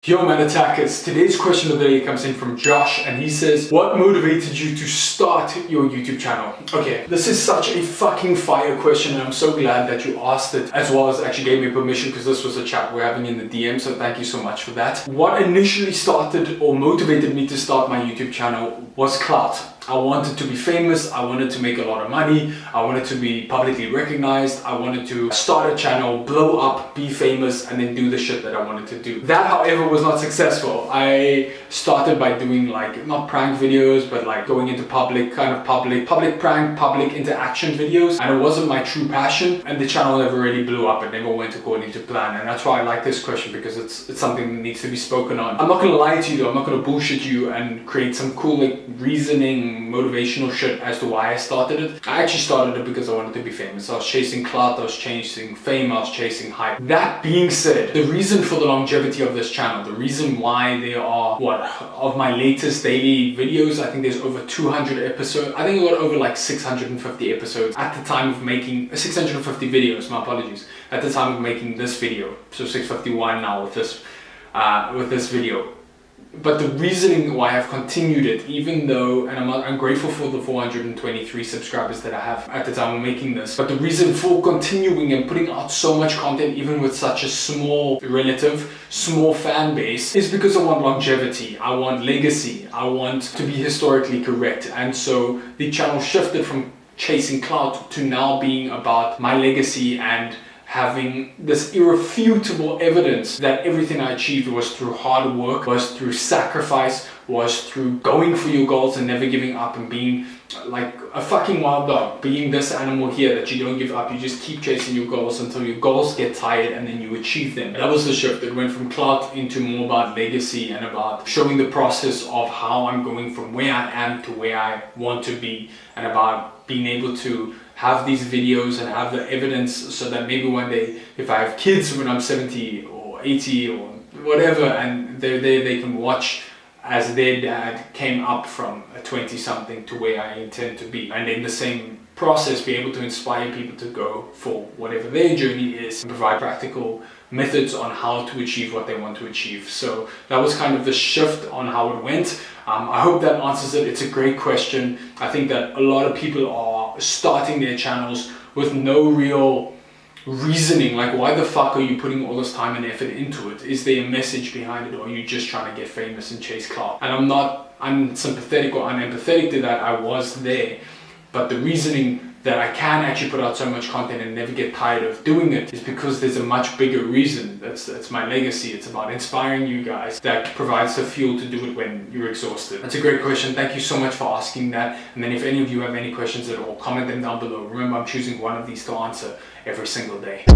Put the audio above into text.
Yo man attackers, today's question of the day comes in from Josh and he says, what motivated you to start your YouTube channel? Okay, this is such a fucking fire question and I'm so glad that you asked it, as well as actually gave me permission because this was a chat we're having in the DM, so thank you so much for that. What initially started or motivated me to start my YouTube channel was clout. I wanted to be famous, I wanted to make a lot of money, I wanted to be publicly recognized, I wanted to start a channel, blow up, be famous, and then do the shit that I wanted to do. That, however, was not successful. I started by doing like, not prank videos, but like going into public prank, public interaction videos, and it wasn't my true passion, and the channel never really blew up, it never went according to plan, and that's why I like this question, because it's something that needs to be spoken on. I'm not gonna lie to you though, I'm not gonna bullshit you and create some cool like reasoning, motivational shit as to why I started it. I actually started it because I wanted to be famous. I was chasing clout, I was chasing fame, I was chasing hype. That being said, the reason for the longevity of this channel, the reason why there are, of my latest daily videos, I think there's over 200 episodes. I think I got over like 650 episodes at the time of making, 650 videos, my apologies, at the time of making this video. So 651 now with this video. But the reasoning why I've continued it, even though, and I'm grateful for the 423 subscribers that I have at the time of making this, but the reason for continuing and putting out so much content, even with such a small fan base, is because I want longevity, I want legacy, I want to be historically correct. And so the channel shifted from chasing clout to now being about my legacy and having this irrefutable evidence that everything I achieved was through hard work, was through sacrifice, was through going for your goals and never giving up and being like a fucking wild dog, being this animal here that you don't give up, you just keep chasing your goals until your goals get tired and then you achieve them. That was the shift. It went from clout into more about legacy and about showing the process of how I'm going from where I am to where I want to be, and about being able to have these videos and have the evidence so that maybe one day, if I have kids when I'm 70 or 80 or whatever, and they're there, they can watch as their dad came up from a 20-something to where I intend to be. And in the same process, be able to inspire people to go for whatever their journey is and provide practical methods on how to achieve what they want to achieve. So that was kind of the shift on how it went. I hope that answers it. It's a great question. I think that a lot of people are starting their channels with no real reasoning, like why the fuck are you putting all this time and effort into it? Is there a message behind it, or are you just trying to get famous and chase clout? And I'm not unsympathetic or unempathetic to that. I was there, but the reasoning that I can actually put out so much content and never get tired of doing it is because there's a much bigger reason. That's my legacy. It's about inspiring you guys. That provides the fuel to do it when you're exhausted. That's a great question. Thank you so much for asking that. And then if any of you have any questions at all, comment them down below. Remember, I'm choosing one of these to answer every single day.